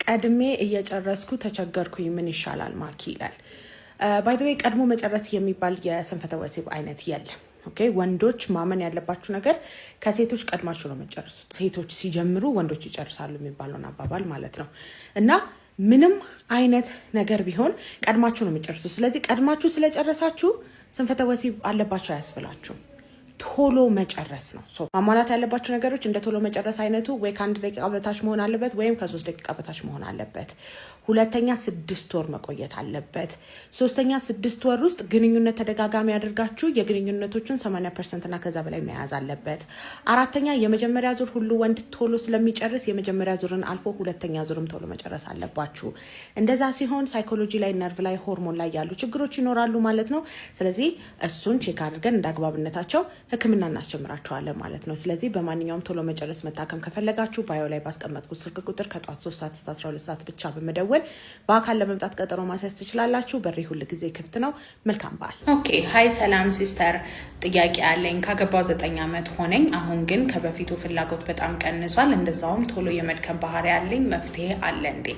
ቀድሜ እየጨረስኩ ተቸገርኩኝ ምን ይሻላል ማኪ ይላል። ባይ ዘ ዌይ ቀድሞ መጨረስ የሚባል የስንፈተ ወሲብ አይነት የለም። ኦኬ ወንዶች ማመን ያለባችሁ ነገር ከሴቶች ቀድማችሁ ነው መጨረሱት። ሴቶች ሲጀምሩ ወንዶች ይጨርሳሉ የሚባለውን አባባል ማለት ነው። እና ምንም አይነት ነገር ቢሆን ቀድማችሁ ነው የሚጨርሱት። ስለዚህ ቀድማችሁ ስለጨረሳችሁ ስንፈተ ወሲብ አለባችሁ አያስብላችሁም። ቶሎ መጨረስ ነው። ማሟላት ያለባቸው ነገሮች እንደ ቶሎ መጨረስ አይነቱ ወይ ከ1 ደቂቃ በታች መሆን አለበት ወይም ከ3 ደቂቃ በታች መሆን አለበት። ሁለተኛ 6 ወር መቆየት አለበት። ሶስተኛ 6 ወር ውስጥ ግንኙነት ተደጋጋሚ ያደርጋችሁ የግንኙነቶችን 80% እና ከዛ በላይ መያዝ አለበት። አራተኛ የመጀመሪያ ዙር ሁሉ ወንድ ቶሎ ስለሚጨርስ የመጀመሪያ ዙርን አልፎ ሁለተኛ ዙርም ቶሎ መጨረስ አለባችሁ። እንደዛ ሲሆን ሳይኮሎጂ ላይ፣ ነርቭ ላይ፣ ሆርሞን ላይ ያሉ ችግሮች ይኖራሉ ማለት ነው። ስለዚህ እሱን ቼክ አድርገን እንዳግባብነታቸው ህክምና እናስጀምራቸዋለን ማለት ነው። ስለዚህ በማንኛውም ቶሎ መጨረስ መታከም ከፈለጋችሁ ባዮ ላይ ባስቀመጥኩት ስልክ ቁጥር ከጧት 3 ሰዓት እስከ 12 ሰዓት ብቻ በመደወል በአካል ለመምጣት ቀጠሮ ማስያዝ ትችላላችሁ። በሬ ሁሉ ጊዜ ክፍት ነው። መልካም በዓል። ኦኬ ሃይ ሰላም ሲስተር፣ ጥያቄ አለኝ። ካገባው 9 ዓመት ሆነኝ። አሁን ግን ከበፊቱ ፍላጎት በጣም ቀንሷል። እንደዛውም ቶሎ የመድከም ባህሪ ያለኝ፣ መፍትሄ አለ እንዴ?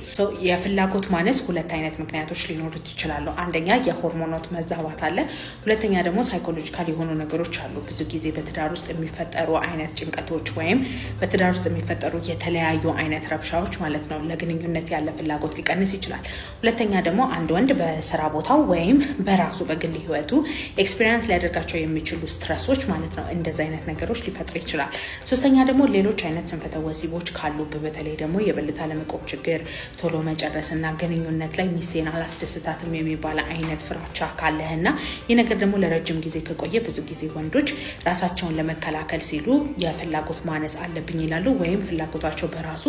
የፍላጎት ማነስ ሁለት አይነት ምክንያቶች ሊኖሩት ይችላሉ። አንደኛ የሆርሞኖት መዛባት አለ። ሁለተኛ ደግሞ ሳይኮሎጂካል የሆኑ ነገሮች አሉ። ብዙ ጊዜ በትዳር ውስጥ የሚፈጠሩ አይነት ጭንቀቶች ወይም በትዳር ውስጥ የሚፈጠሩ የተለያዩ አይነት ረብሻዎች ማለት ነው ለግንኙነት ያለ ፍላጎት ሊቀንስ ይችላል። ሁለተኛ ደግሞ አንድ ወንድ በስራ ቦታው ወይም በራሱ በግል ህይወቱ ኤክስፒሪየንስ ሊያደርጋቸው የሚችሉ ስትረሶች ማለት ነው እንደዚህ አይነት ነገሮች ሊፈጥር ይችላል። ሶስተኛ ደግሞ ሌሎች አይነት ስንፈተ ወሲቦች ካሉ በተለይ ደግሞ የብልት አለመቆም ችግር፣ ቶሎ መጨረስና ግንኙነት ላይ ሚስቴን አላስደስታትም የሚባል አይነት ፍራቻ ካለህና ይህ ነገር ደግሞ ለረጅም ጊዜ ከቆየ ብዙ ጊዜ ወንዶች ራሳቸውን ለመከላከል ሲሉ የፍላጎት ማነስ አለብኝ ይላሉ ወይም ፍላጎታቸው በራሱ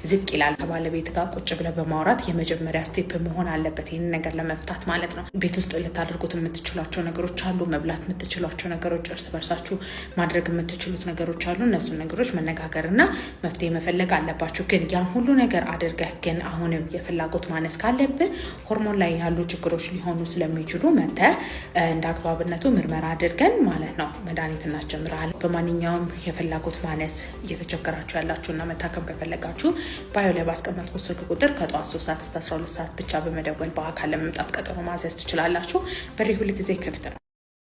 ዝቅ ይላል። ከባለቤት ጋር ቁጭ ብለ በማውራት የመጀመሪያ ስቴፕ መሆን አለበት ይህን ነገር ለመፍታት ማለት ነው። ቤት ውስጥ ልታደርጉት የምትችሏቸው ነገሮች አሉ። መብላት የምትችሏቸው ነገሮች፣ እርስ በርሳችሁ ማድረግ የምትችሉት ነገሮች አሉ። እነሱን ነገሮች መነጋገርና መፍትሄ መፈለግ አለባችሁ። ግን ያን ሁሉ ነገር አድርገህ ግን አሁንም የፍላጎት ማነስ ካለብን ሆርሞን ላይ ያሉ ችግሮች ሊሆኑ ስለሚችሉ መተህ እንደ አግባብነቱ ምርመራ አድርገን ማለት ነው መድኃኒት እናስጀምራለን። በማንኛውም የፍላጎት ማነስ እየተቸገራችሁ ያላችሁና መታከም ከፈለጋችሁ ባዮ ላይ ባስቀመጥኩት ስልክ ቁጥር ከጧት 3 ሰዓት እስከ 12 ሰዓት ብቻ በመደወል በአካል ለመምጣት ቀጠሮ ማስያዝ ትችላላችሁ። በሬ ሁሉ ጊዜ ክፍት ነው።